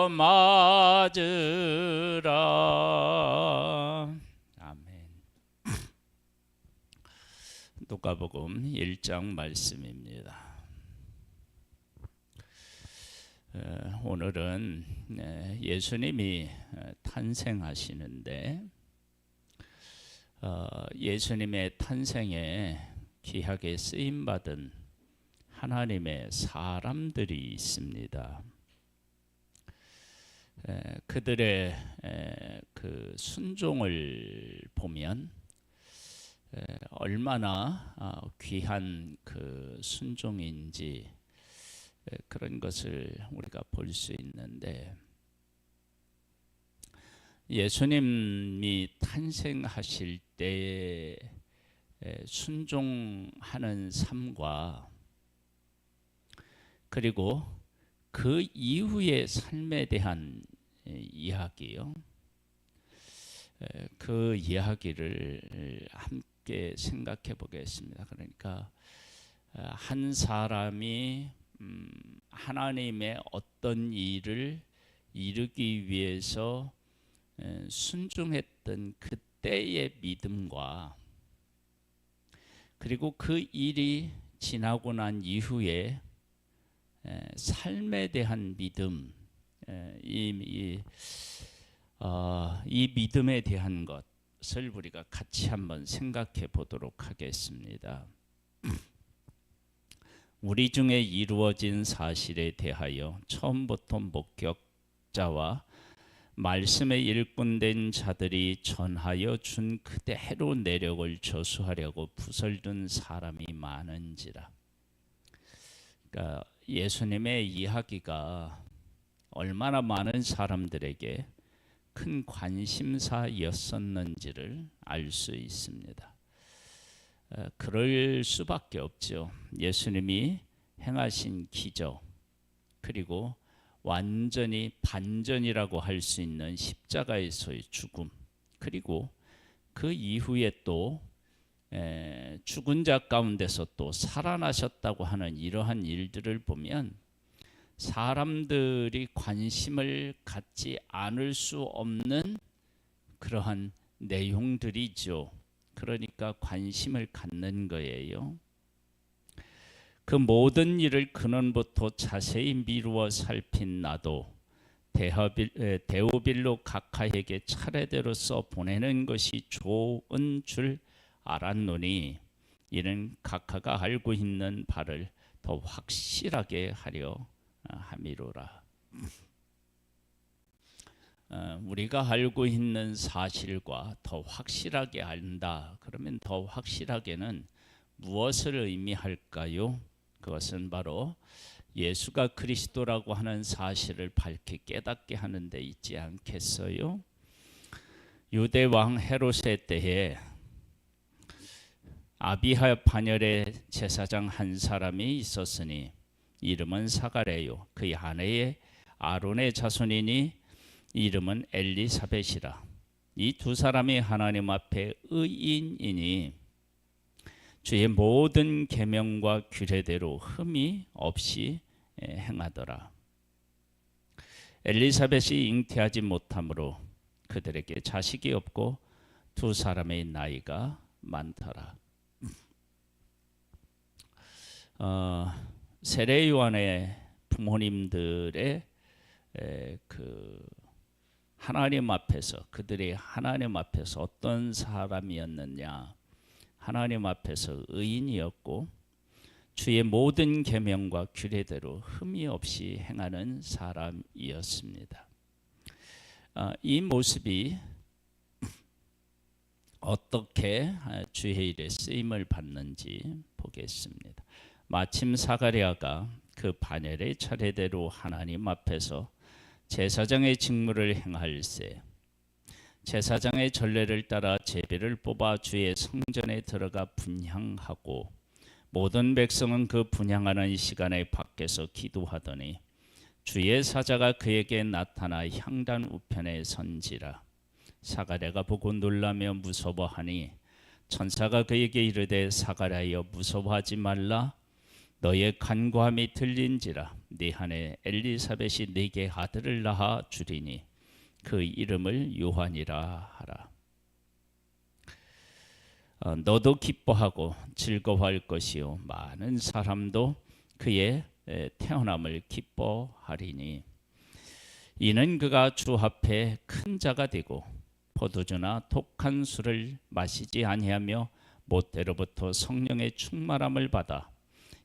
주여 맞으라. 아멘. 누가복음 1장 말씀입니다. 오늘은 예수님이 탄생하시는데 예수님의 탄생에 귀하게 쓰임받은 하나님의 사람들이 있습니다. 그들의 그 순종을 보면 얼마나 귀한 그 순종인지 그런 것을 우리가 볼 수 있는데, 예수님이 탄생하실 때에 순종하는 삶과 그리고 그 이후의 삶에 대한 이야기요. 그 이야기를 함께 생각해 보겠습니다. 그러니까 한 사람이 하나님의 어떤 일을 이루기 위해서 순종했던 그때의 믿음과 그리고 그 일이 지나고 난 이후에 삶에 대한 믿음, 이 믿음에 대한 것을 우리가 같이 한번 생각해 보도록 하겠습니다. 우리 중에 이루어진 사실에 대하여 처음부터 목격자와 말씀에 일꾼된 자들이 전하여 준 그대로 내력을 저수하려고 부설든 사람이 많은지라. 그러니까 예수님의 이야기가 얼마나 많은 사람들에게 큰 관심사였었는지를 알 수 있습니다. 그럴 수밖에 없죠. 예수님이 행하신 기적, 그리고 완전히 반전이라고 할 수 있는 십자가에서의 죽음, 그리고 그 이후에 또 죽은 자 가운데서 또 살아나셨다고 하는 이러한 일들을 보면 사람들이 관심을 갖지 않을 수 없는 그러한 내용들이죠. 그러니까 관심을 갖는 거예요. 그 모든 일을 근원부터 자세히 미루어 살핀 나도 데오빌로 각하에게 차례대로 써 보내는 것이 좋은 줄 알았노니 이는 각하가 알고 있는 바를 더 확실하게 하려 함이로라. 우리가 알고 있는 사실과 더 확실하게 안다. 그러면 더 확실하게는 무엇을 의미할까요? 그것은 바로 예수가 그리스도라고 하는 사실을 밝히 깨닫게 하는 데 있지 않겠어요? 유대 왕 헤롯의 때에 아비하 반열의 제사장 한 사람이 있었으니 이름은 사가랴요. 그의 아내의 아론의 자손이니 이름은 엘리사벳이라. 이 두 사람이 하나님 앞에 의인이니 주의 모든 계명과 규례대로 흠이 없이 행하더라. 엘리사벳이 잉태하지 못하므로 그들에게 자식이 없고 두 사람의 나이가 많더라. 세례 요한의 부모님들의 그 하나님 앞에서, 그들이 하나님 앞에서 어떤 사람이었느냐? 하나님 앞에서 의인이었고 주의 모든 계명과 규례대로 흠이 없이 행하는 사람이었습니다. 이 모습이 어떻게 주의 일에 쓰임을 받는지 보겠습니다. 마침 사가랴가 그 반열의 차례대로 하나님 앞에서 제사장의 직무를 행할세 제사장의 전례를 따라 제비를 뽑아 주의 성전에 들어가 분향하고 모든 백성은 그 분향하는 시간에 밖에서 기도하더니 주의 사자가 그에게 나타나 향단 우편에 선지라. 사가랴가 보고 놀라며 무서워하니 천사가 그에게 이르되 사가랴여 무서워하지 말라. 너의 간구함이 들린지라 네 아내 엘리사벳이 네게 아들을 낳아 주리니 그 이름을 요한이라 하라. 너도 기뻐하고 즐거워할 것이요 많은 사람도 그의 태어남을 기뻐하리니 이는 그가 주 앞에 큰 자가 되고 포도주나 독한 술을 마시지 아니하며 모태로부터 성령의 충만함을 받아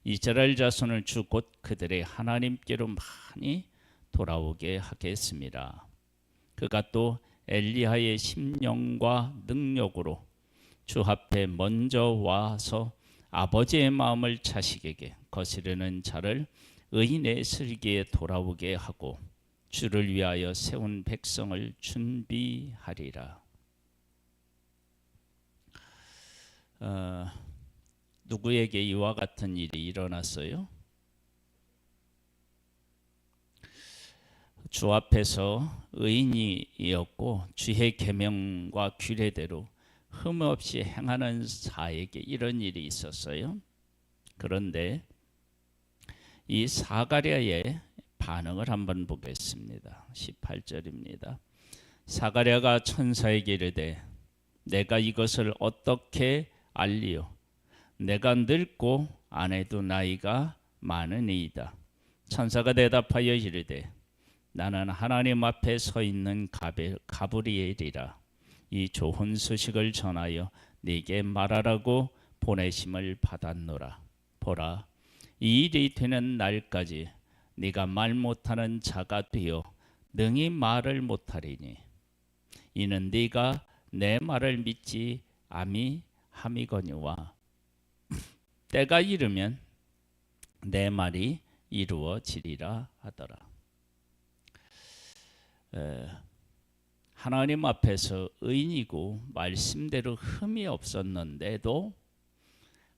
이스라엘 자손을 주 곧 그들의 하나님께로 많이 돌아오게 하겠습니다. 그가 또 엘리야의 심령과 능력으로 주 앞에 먼저 와서 아버지의 마음을 자식에게 거스르는 자를 의인의 슬기에 돌아오게 하고 주를 위하여 세운 백성을 준비하리라. 누구에게 이와 같은 일이 일어났어요? 주 앞에서 의인이었고 주의 계명과 규례대로 흠없이 행하는 자에게 이런 일이 있었어요. 그런데 이 사가랴의 반응을 한번 보겠습니다. 18절입니다. 사가랴가 천사에게 이르되 내가 이것을 어떻게 알리요? 내가 늙고 아내도 나이가 많으니이다. 천사가 대답하여 이르되 나는 하나님 앞에 서 있는 가브리엘이라. 이 좋은 소식을 전하여 네게 말하라고 보내심을 받았노라. 보라, 이 일이 되는 날까지 네가 말 못하는 자가 되어 능히 말을 못하리니 이는 네가 내 말을 믿지 아미함이거니와 때가 이르면 내 말이 이루어지리라 하더라. 하나님 앞에서 의인이고 말씀대로 흠이 없었는데도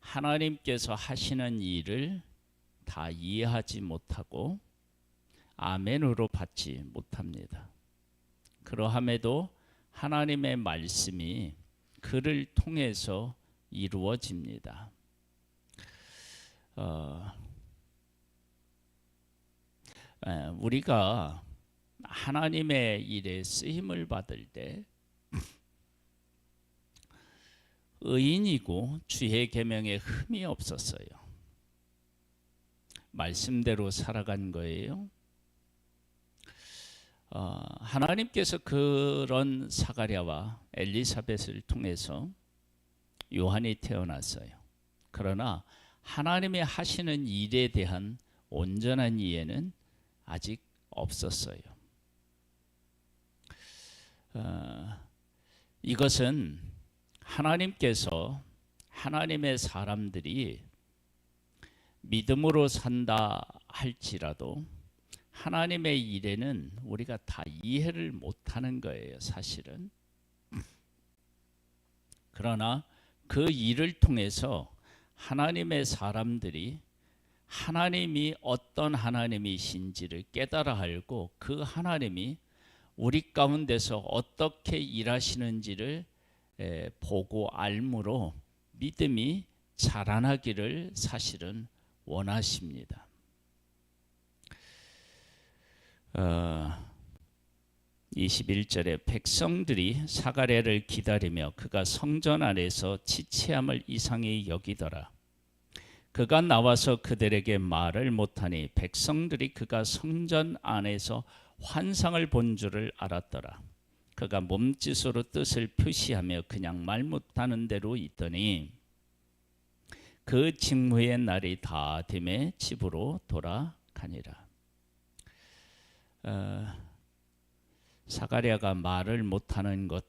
하나님께서 하시는 일을 다 이해하지 못하고 아멘으로 받지 못합니다. 그러함에도 하나님의 말씀이 그를 통해서 이루어집니다. 우리가 하나님의 일에 쓰임을 받을 때 의인이고 주의 계명에 흠이 없었어요. 말씀대로 살아간 거예요. 하나님께서 그런 사가랴와 엘리사벳을 통해서 요한이 태어났어요. 그러나 하나님이 하시는 일에 대한 온전한 이해는 아직 없었어요. 이것은 하나님께서 하나님의 사람들이 믿음으로 산다 할지라도 하나님의 일에는 우리가 다 이해를 못하는 거예요, 사실은. 그러나 그 일을 통해서 하나님의 사람들이 하나님이 어떤 하나님이신지를 깨달아 알고 그 하나님이 우리 가운데서 어떻게 일하시는지를 보고 알므로 믿음이 자라나기를 사실은 원하십니다. 21절에 백성들이 사가랴를 기다리며 그가 성전 안에서 지체함을 이상히 여기더라. 그가 나와서 그들에게 말을 못하니 백성들이 그가 성전 안에서 환상을 본 줄을 알았더라. 그가 몸짓으로 뜻을 표시하며 그냥 말 못하는 대로 있더니 그 직무의 날이 다 되매 집으로 돌아가니라. 사가랴가 말을 못하는 것,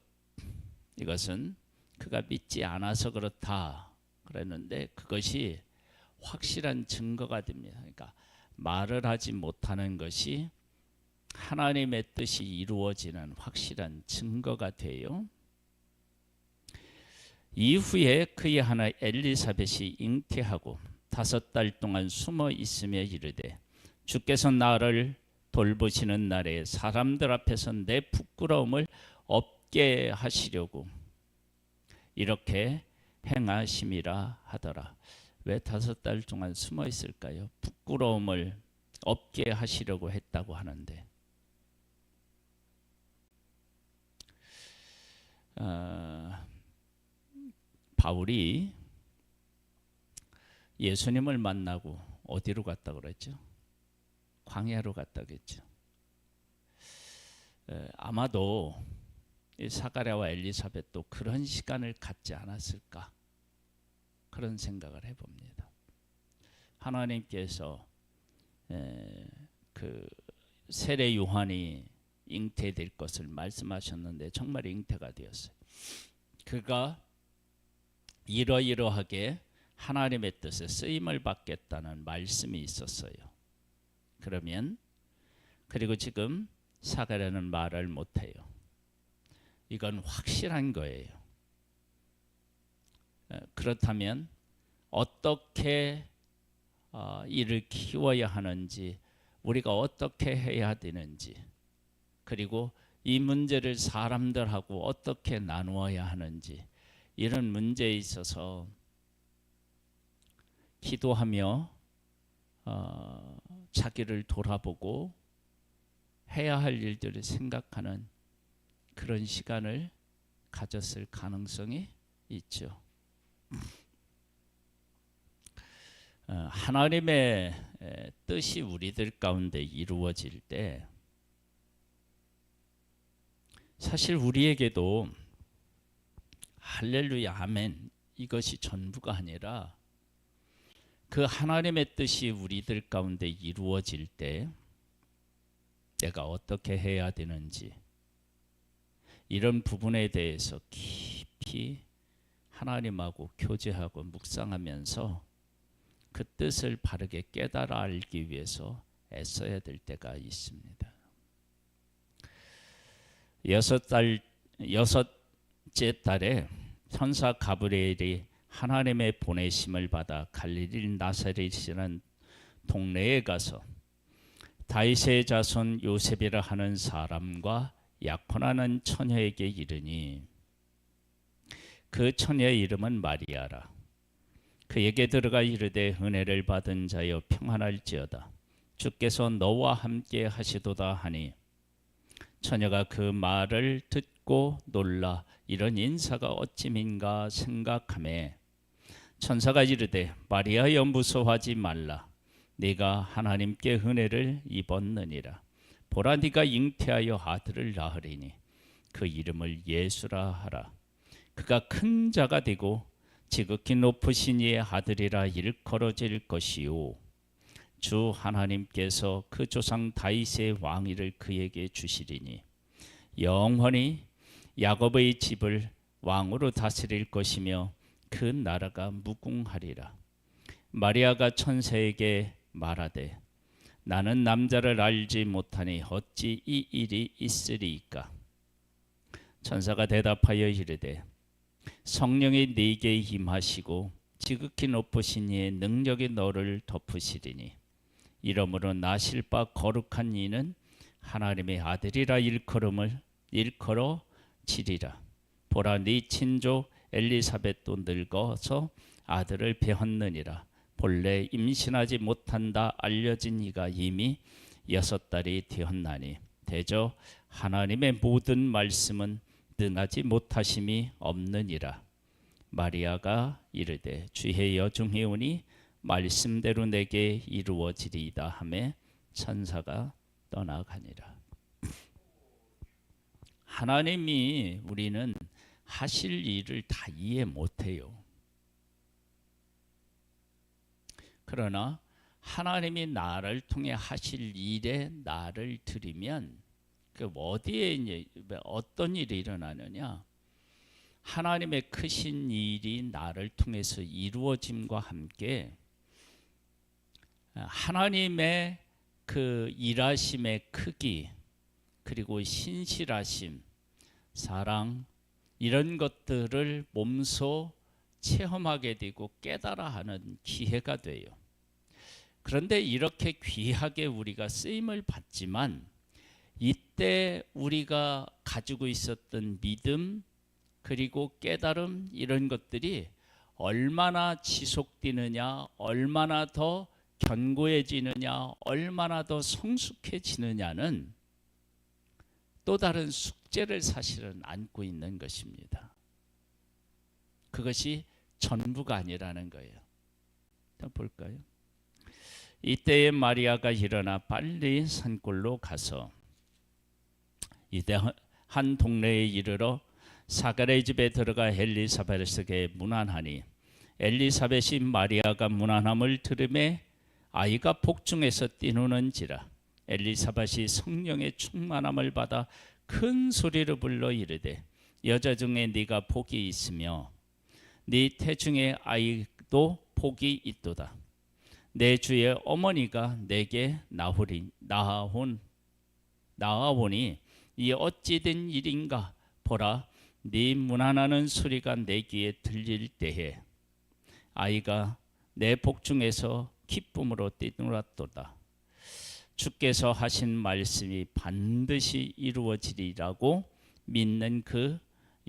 이것은 그가 믿지 않아서 그렇다 그랬는데 그것이 확실한 증거가 됩니다. 그러니까 말을 하지 못하는 것이 하나님의 뜻이 이루어지는 확실한 증거가 돼요. 이후에 그의 하나 엘리사벳이 잉태하고 5달 동안 숨어 있으며 이르되 주께서 나를 돌보시는 날에 사람들 앞에서 내 부끄러움을 없게 하시려고 이렇게 행하심이라 하더라. 왜 5달 동안 숨어 있을까요? 부끄러움을 없게 하시려고 했다고 하는데, 바울이 예수님을 만나고 어디로 갔다 그랬죠? 광야로 갔다 그랬죠. 아마도 사가랴와 엘리사벳도 그런 시간을 갖지 않았을까, 그런 생각을 해봅니다. 하나님께서 그 세례 요한이 잉태될 것을 말씀하셨는데 정말 잉태가 되었어요. 그가 이러이러하게 하나님의 뜻에 쓰임을 받겠다는 말씀이 있었어요. 그러면 그리고 지금 사가랴는 말을 못해요. 이건 확실한 거예요. 그렇다면 어떻게 이를 키워야 하는지, 우리가 어떻게 해야 되는지, 그리고 이 문제를 사람들하고 어떻게 나누어야 하는지, 이런 문제에 있어서 기도하며 자기를 돌아보고 해야 할 일들을 생각하는 그런 시간을 가졌을 가능성이 있죠. 하나님의 뜻이 우리들 가운데 이루어질 때 사실 우리에게도 할렐루야 아멘 이것이 전부가 아니라, 그 하나님의 뜻이 우리들 가운데 이루어질 때 내가 어떻게 해야 되는지, 이런 부분에 대해서 깊이 하나님하고 교제하고 묵상하면서 그 뜻을 바르게 깨달아 알기 위해서 애써야 될 때가 있습니다. 여섯째 달에 천사 가브리엘이 하나님의 보내심을 받아 갈릴리 나사렛이라는 동네에 가서 다윗의 자손 요셉이라 하는 사람과 약혼하는 처녀에게 이르니, 그 처녀의 이름은 마리아라. 그에게 들어가 이르되, 은혜를 받은 자여 평안할지어다, 주께서 너와 함께 하시도다 하니, 처녀가 그 말을 듣고 놀라 이런 인사가 어찌민가 생각하매, 천사가 이르되, 마리아여 무서워하지 말라. 네가 하나님께 은혜를 입었느니라. 보라, 네가 잉태하여 아들을 낳으리니 그 이름을 예수라 하라. 그가 큰 자가 되고 지극히 높으신 이의 아들이라 일컬어질 것이요, 주 하나님께서 그 조상 다윗의 왕위를 그에게 주시리니 영원히 야곱의 집을 왕으로 다스릴 것이며 그 나라가 무궁하리라. 마리아가 천사에게 말하되, 나는 남자를 알지 못하니 어찌 이 일이 있으리이까? 천사가 대답하여 이르되, 성령이 네게 임하시고 지극히 높으신 이의 능력이 너를 덮으시리니 이러므로 나실 바 거룩한 이는 하나님의 아들이라 일컬어지리라. 보라, 네 친족 엘리사벳도 늙어서 아들을 배었느니라. 본래 임신하지 못한다 알려진 이가 이미 6달이 되었나니 대저 하나님의 모든 말씀은 능하지 못하심이 없느니라. 마리아가 이르되, 주의 여중에 오니 말씀대로 내게 이루어지리이다 하매 천사가 떠나가니라. 하나님이 우리는 하실 일을 다 이해 못해요. 그러나 하나님이 나를 통해 하실 일에 나를 드리면, 그 어디에 이제 어떤 일이 일어나느냐? 하나님의 크신 일이 나를 통해서 이루어짐과 함께 하나님의 그 일하심의 크기, 그리고 신실하심, 사랑, 이런 것들을 몸소 체험하게 되고 깨달아 하는 기회가 돼요. 그런데 이렇게 귀하게 우리가 쓰임을 받지만, 이때 우리가 가지고 있었던 믿음, 그리고 깨달음, 이런 것들이 얼마나 지속되느냐, 얼마나 더 견고해지느냐, 얼마나 더 성숙해지느냐는 또 다른 숙제를 사실은 안고 있는 것입니다. 그것이 전부가 아니라는 거예요. 자, 볼까요? 이때에 마리아가 일어나 빨리 산골로 가서 이때 한 동네에 이르러 사가랴의 집에 들어가 엘리사벳에게 문안하니 엘리사벳이 마리아가 문안함을 들음에 아이가 복중에서 뛰노는지라. 엘리사벳이 성령의 충만함을 받아 큰 소리로 불러 이르되 여자 중에 네가 복이 있으며 네 태중의 아이도 복이 있도다. 내 주의 어머니가 내게 나아오니 이 어찌 된 일인가. 보라, 네 문안하는 소리가 내 귀에 들릴 때에 아이가 내 복중에서 기쁨으로 뛰놀았도다. 주께서 하신 말씀이 반드시 이루어지리라고 믿는 그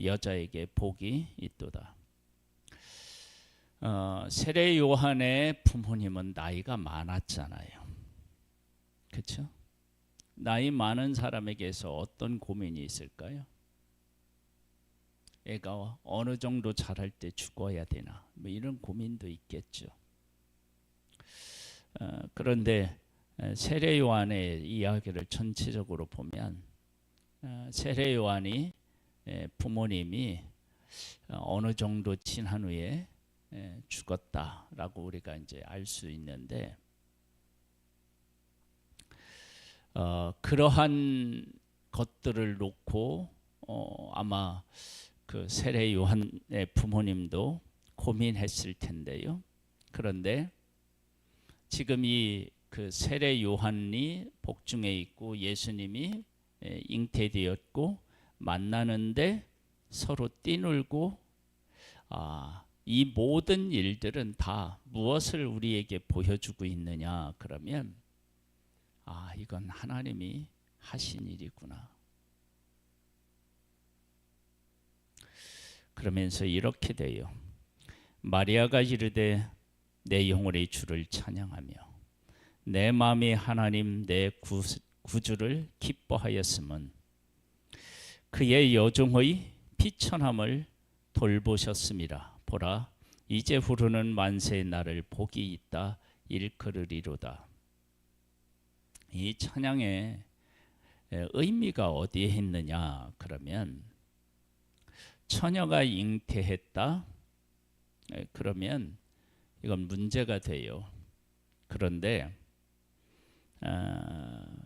여자에게 복이 있도다. 세례 요한의 부모님은 나이가 많았잖아요. 그렇죠? 나이 많은 사람에게서 어떤 고민이 있을까요? 애가 어느 정도 자랄 때 죽어야 되나, 뭐 이런 고민도 있겠죠. 그런데 세례 요한의 이야기를 전체적으로 보면 세례 요한이 부모님이 어느 정도 지난 후에 죽었다라고 우리가 이제 알 수 있는데, 그러한 것들을 놓고 아마 그 세례 요한의 부모님도 고민했을 텐데요. 그런데 지금 이 그 세례 요한이 복중에 있고 예수님이 잉태되었고 만나는데 서로 뛰놀고, 이 모든 일들은 다 무엇을 우리에게 보여주고 있느냐 그러면 이건 하나님이 하신 일이구나. 그러면서 이렇게 돼요. 마리아가 이르되 내 영혼이 주를 찬양하며 내 마음이 하나님 내 구주를 기뻐하였음은 그의 여종의 비천함을 돌보셨음이라. 보라, 이제 후르는 만세의 날을 복이 있다 일컬으리로다. 이 찬양의 의미가 어디에 있느냐 그러면, 처녀가 잉태했다 그러면 이건 문제가 돼요. 그런데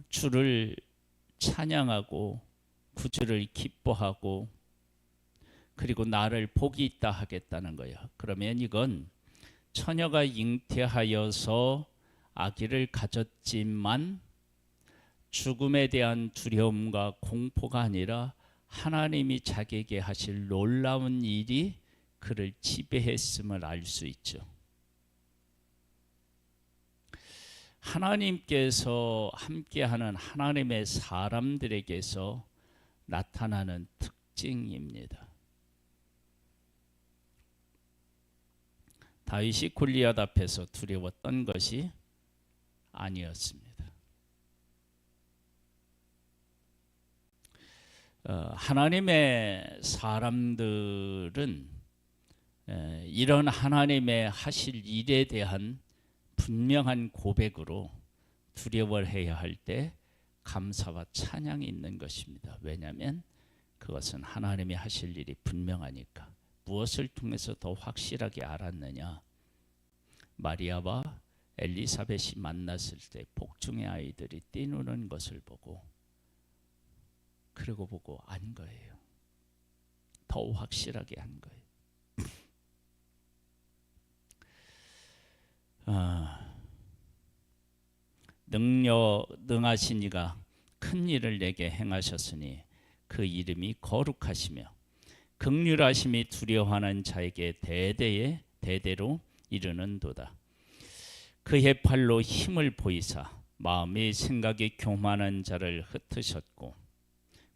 주를 찬양하고 구주를 기뻐하고 그리고 나를 복이 있다 하겠다는 거예요. 그러면 이건 처녀가 잉태하여서 아기를 가졌지만 죽음에 대한 두려움과 공포가 아니라 하나님이 자기에게 하실 놀라운 일이 그를 지배했음을 알 수 있죠. 하나님께서 함께하는 하나님의 사람들에게서 나타나는 특징입니다. 다윗이 골리앗 앞에서 두려웠던 것이 아니었습니다. 하나님의 사람들은 이런 하나님의 하실 일에 대한 분명한 고백으로 두려워해야 할 때 감사와 찬양이 있는 것입니다. 왜냐하면 그것은 하나님이 하실 일이 분명하니까. 무엇을 통해서 더 확실하게 알았느냐? 마리아와 엘리사벳이 만났을 때 복중의 아이들이 뛰노는 것을 보고, 그러고 보고 안 거예요. 더 확실하게 한 거예요. 능하신 이가 큰 일을 내게 행하셨으니 그 이름이 거룩하시며 긍휼하심이 두려워하는 자에게 대대로 이르는도다. 그의 팔로 힘을 보이사 마음의 생각이 교만한 자를 흩으셨고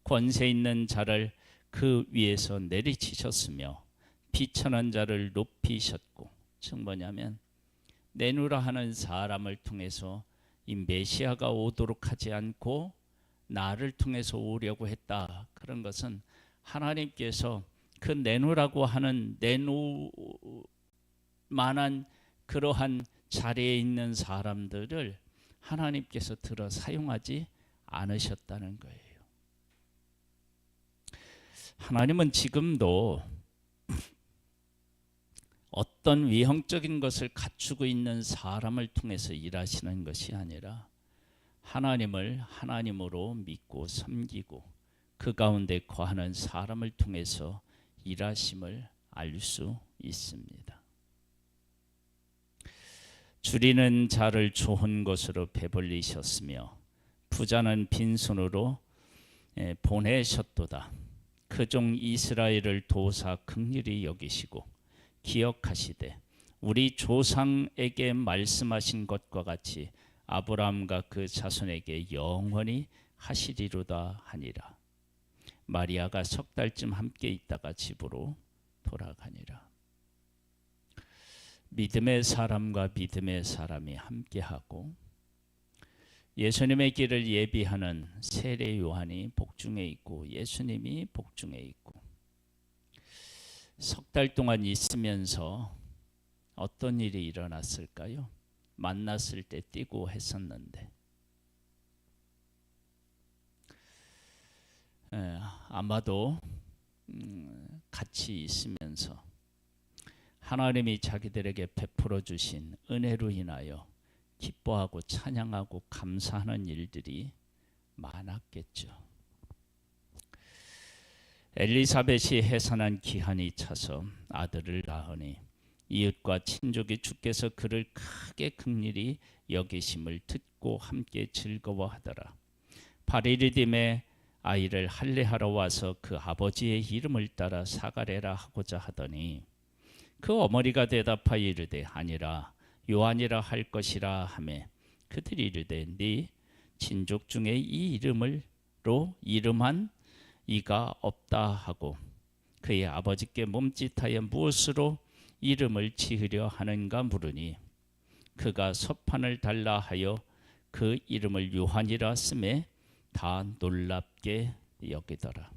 권세 있는 자를 그 위에서 내리치셨으며 비천한 자를 높이셨고, 즉 뭐냐면 내누라 하는 사람을 통해서 이 메시아가 오도록 하지 않고 나를 통해서 오려고 했다. 그런 것은 하나님께서 그 내놓으라고 하는 내놓을 만한 그러한 자리에 있는 사람들을 하나님께서 들어 사용하지 않으셨다는 거예요. 하나님은 지금도 어떤 외형적인 것을 갖추고 있는 사람을 통해서 일하시는 것이 아니라 하나님을 하나님으로 믿고 섬기고 그 가운데 거하는 사람을 통해서 일하심을 알 수 있습니다. 줄이는 자를 좋은 것으로 배불리셨으며 부자는 빈손으로 보내셨도다. 그 종 이스라엘을 도사 긍휼히 여기시고 기억하시되 우리 조상에게 말씀하신 것과 같이 아브라함과 그 자손에게 영원히 하시리로다 하니라. 마리아가 석 달쯤 함께 있다가 집으로 돌아가니라. 믿음의 사람과 믿음의 사람이 함께하고 예수님의 길을 예비하는 세례 요한이 복중에 있고 예수님이 복중에 있고 석 달 동안 있으면서 어떤 일이 일어났을까요? 만났을 때 뛰고 했었는데 아마도 같이 있으면서 하나님이 자기들에게 베풀어 주신 은혜로 인하여 기뻐하고 찬양하고 감사하는 일들이 많았겠죠. 엘리사벳이 해산한 기한이 차서 아들을 낳으니 이웃과 친족이 주께서 그를 크게 긍휼히 여기심을 듣고 함께 즐거워하더라. 8일이 됨에 아이를 할례하러 와서 그 아버지의 이름을 따라 사가랴라 하고자 하더니 그 어머니가 대답하여 이르되 아니라 요한이라 할 것이라 하매 그들이 이르되 네 친족 중에 이 이름으로 이름한 이가 없다 하고 그의 아버지께 몸짓하여 무엇으로 이름을 지으려 하는가 물으니 그가 서판을 달라 하여 그 이름을 요한이라 쓰매 다 놀랍게 여기더라.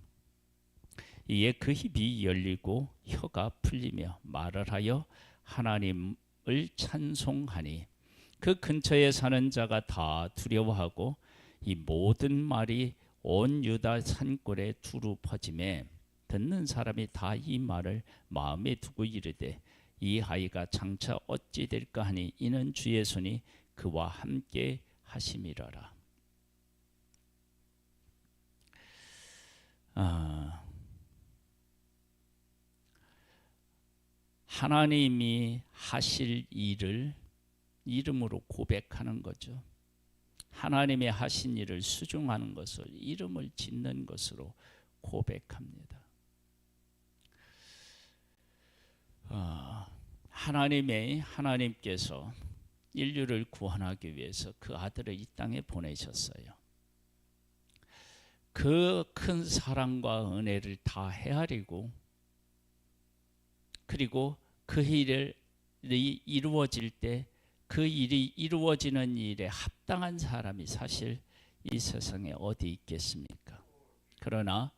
이에 그 입이 열리고 혀가 풀리며 말을 하여 하나님을 찬송하니 그 근처에 사는 자가 다 두려워하고 이 모든 말이 온 유다 산골에 두루 퍼지매 듣는 사람이 다 이 말을 마음에 두고 이르되 이 아이가 장차 어찌 될까 하니 이는 주의 손이 그와 함께 하심이라라. 하나님이 하실 일을 이름으로 고백하는 거죠. 하나님의 하신 일을 수중하는 것을 이름을 짓는 것으로 고백합니다. 하나님께서 인류를 구원하기 위해서 그 아들을 이 땅에 보내셨어요. 그 큰 사랑과 은혜를 다 헤아리고 그리고 그 일이 이루어질 때 그 일이 이루어지는 일에 합당한 사람이 사실 이 세상에 어디 있겠습니까? 그러나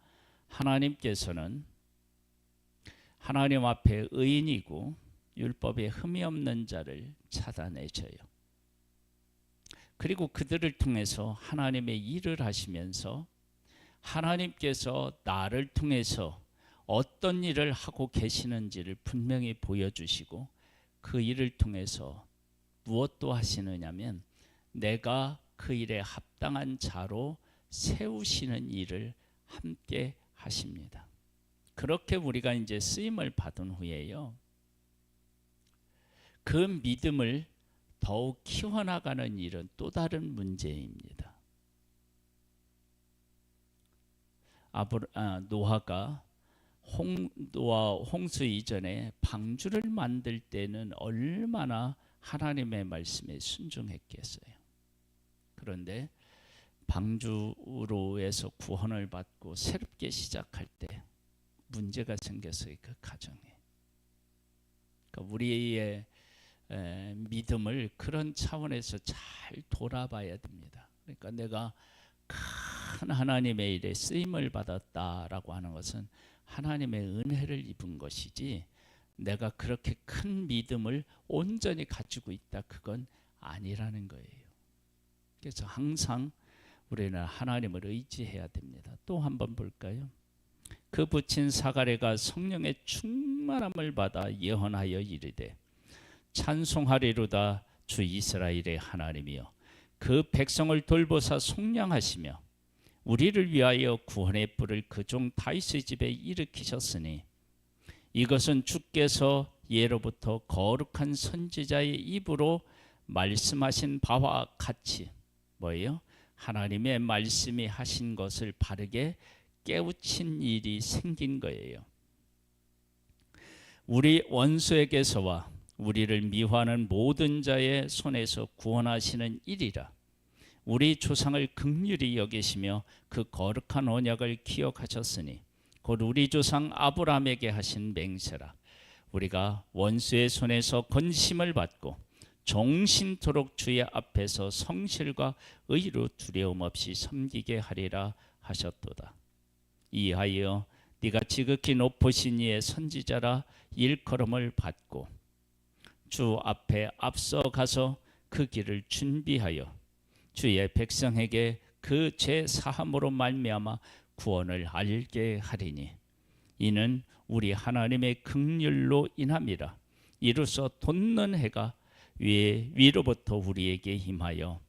하나님께서는 하나님 앞에 의인이고 율법에 흠이 없는 자를 찾아내셔요. 그리고 그들을 통해서 하나님의 일을 하시면서 하나님께서 나를 통해서 어떤 일을 하고 계시는지를 분명히 보여주시고 그 일을 통해서 무엇도 하시느냐면 내가 그 일에 합당한 자로 세우시는 일을 함께 하십니다. 그렇게 우리가 이제 쓰임을 받은 후에요. 그 믿음을 더욱 키워나가는 일은 또 다른 문제입니다. 노아가 홍수 이전에 방주를 만들 때는 얼마나 하나님의 말씀에 순종했겠어요. 그런데 방주로 해서 구원을 받고 새롭게 시작할 때 문제가 생겼어요. 그 가정에. 그러니까 우리의 믿음을 그런 차원에서 잘 돌아봐야 됩니다. 그러니까 내가 큰 하나님의 일에 쓰임을 받았다라고 하는 것은 하나님의 은혜를 입은 것이지, 내가 그렇게 큰 믿음을 온전히 가지고 있다, 그건 아니라는 거예요. 그래서 항상 우리는 하나님을 의지해야 됩니다. 또 한번 볼까요? 그 붙인 사가랴가 성령의 충만함을 받아 예언하여 이르되, 찬송하리로다 주 이스라엘의 하나님이여, 그 백성을 돌보사 속량하시며 우리를 위하여 구원의 뿔을 그 종 다윗의 집에 일으키셨으니, 이것은 주께서 예로부터 거룩한 선지자의 입으로 말씀하신 바와 같이, 뭐예요? 하나님의 말씀이 하신 것을 바르게 깨우친 일이 생긴 거예요. 우리 원수에게서와 우리를 미워하는 모든 자의 손에서 구원하시는 일이라. 우리 조상을 긍휼히 여기시며 그 거룩한 언약을 기억하셨으니 곧 우리 조상 아브라함에게 하신 맹세라. 우리가 원수의 손에서 건심을 받고 종신토록 주의 앞에서 성실과 의로 두려움 없이 섬기게 하리라 하셨도다. 이하여 네가 지극히 높으신 이의 선지자라 일컬음을 받고 주 앞에 앞서 가서 그 길을 준비하여 주의 백성에게 그 죄 사함으로 말미암아 구원을 알게 하리니, 이는 우리 하나님의 긍휼로 인함이라. 이로써 돋는 해가 위로부터 우리에게 임하여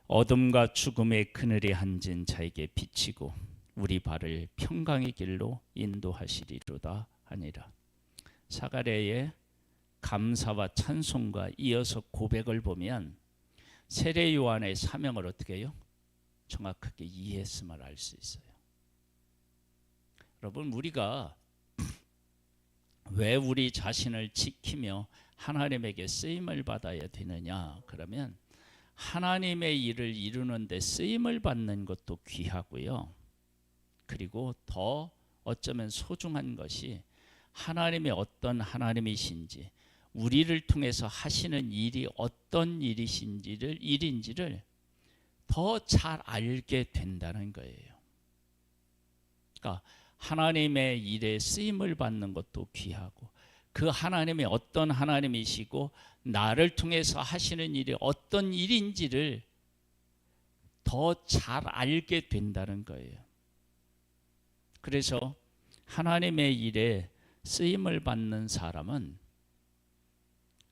어둠과 죽음의 그늘에 앉은 자에게 비치고 우리 발을 평강의 길로 인도하시리로다 하니라. 사가랴의 감사와 찬송과 이어서 고백을 보면 세례 요한의 사명을 어떻게 해요? 정확하게 이해했음을 알 수 있어요. 여러분, 우리가 왜 우리 자신을 지키며 하나님에게 쓰임을 받아야 되느냐? 그러면 하나님의 일을 이루는 데 쓰임을 받는 것도 귀하고요. 그리고 더 어쩌면 소중한 것이 하나님이 어떤 하나님이신지, 우리를 통해서 하시는 일이 어떤 일인지를 더 잘 알게 된다는 거예요. 그러니까 하나님의 일에 쓰임을 받는 것도 귀하고, 그 하나님이 어떤 하나님이시고 나를 통해서 하시는 일이 어떤 일인지를 더 잘 알게 된다는 거예요. 그래서 하나님의 일에 쓰임을 받는 사람은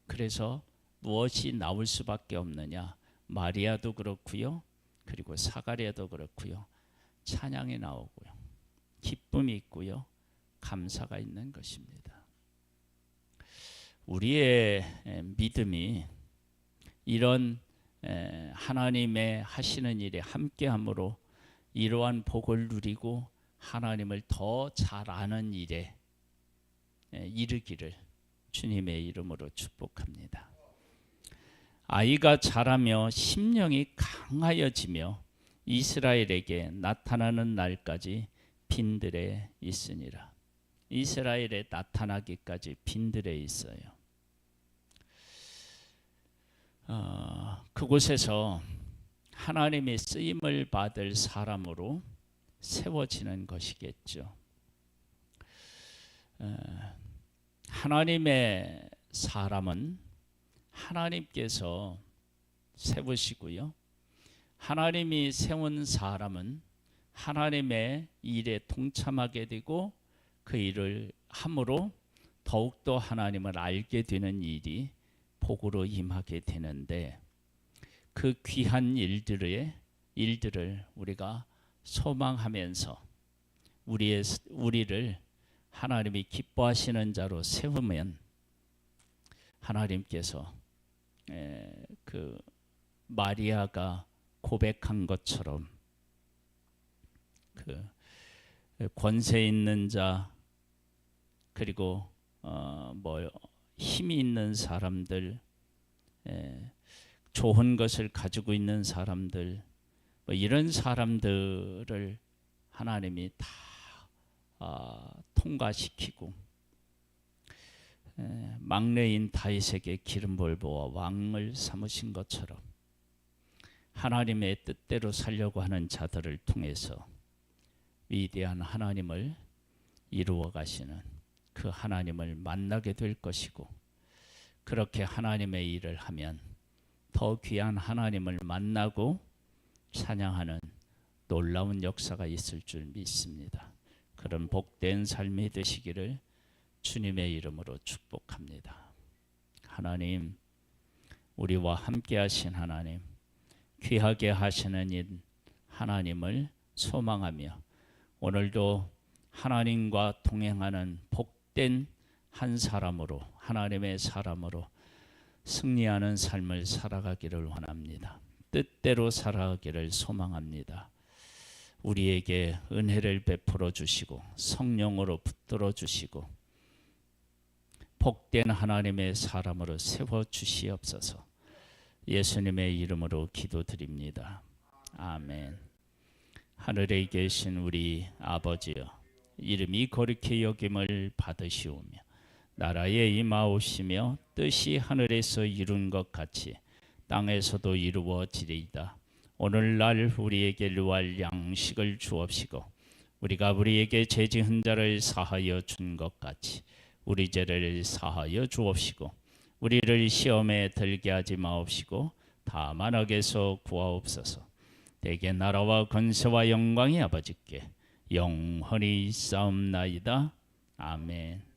그래서 무엇이 나올 수밖에 없느냐? 마리아도 그렇고요, 그리고 사가랴도 그렇고요, 찬양이 나오고요, 기쁨이 있고요, 감사가 있는 것입니다. 우리의 믿음이 이런 하나님의 하시는 일에 함께함으로 이러한 복을 누리고 하나님을 더 잘 아는 일에 이르기를 주님의 이름으로 축복합니다. 아이가 자라며 심령이 강하여지며 이스라엘에게 나타나는 날까지 빈들에 있으니라. 이스라엘에 나타나기까지 빈들에 있어요. 그곳에서 하나님의 쓰임을 받을 사람으로 세워지는 것이겠죠. 하나님의 사람은 하나님께서 세우시고요, 하나님이 세운 사람은 하나님의 일에 동참하게 되고 그 일을 함으로 더욱더 하나님을 알게 되는 일이 복으로 임하게 되는데, 그 귀한 일들을 우리가 소망하면서 우리를 하나님이 기뻐하시는 자로 세우면 하나님께서 그 마리아가 고백한 것처럼 그 권세 있는 자, 그리고 힘이 있는 사람들, 좋은 것을 가지고 있는 사람들, 이런 사람들을 하나님이 다 통과시키고 막내인 다윗에게 기름부을 부어 왕을 삼으신 것처럼 하나님의 뜻대로 살려고 하는 자들을 통해서 위대한 하나님을 이루어 가시는 그 하나님을 만나게 될 것이고, 그렇게 하나님의 일을 하면 더 귀한 하나님을 만나고 찬양하는 놀라운 역사가 있을 줄 믿습니다. 그런 복된 삶이 되시기를 주님의 이름으로 축복합니다. 하나님, 우리와 함께 하신 하나님, 귀하게 하시는 인 하나님을 소망하며 오늘도 하나님과 동행하는 복된 한 사람으로, 하나님의 사람으로 승리하는 삶을 살아가기를 원합니다. 뜻대로 살아가기를 소망합니다. 우리에게 은혜를 베풀어 주시고 성령으로 붙들어 주시고 복된 하나님의 사람으로 세워 주시옵소서. 예수님의 이름으로 기도드립니다. 아멘. 하늘에 계신 우리 아버지여, 이름이 거룩히 여김을 받으시오며 나라에 임하오시며 뜻이 하늘에서 이룬 것 같이 땅에서도 이루어지리이다. 오늘날 우리에게 유할 양식을 주옵시고 우리가 우리에게 죄 지은 자를 사하여 준 것 같이 우리 죄를 사하여 주옵시고 우리를 시험에 들게 하지 마옵시고 다만 악에서 구하옵소서. 대개 나라와 권세와 영광이 아버지께 영원히 있사옵나이다. 아멘.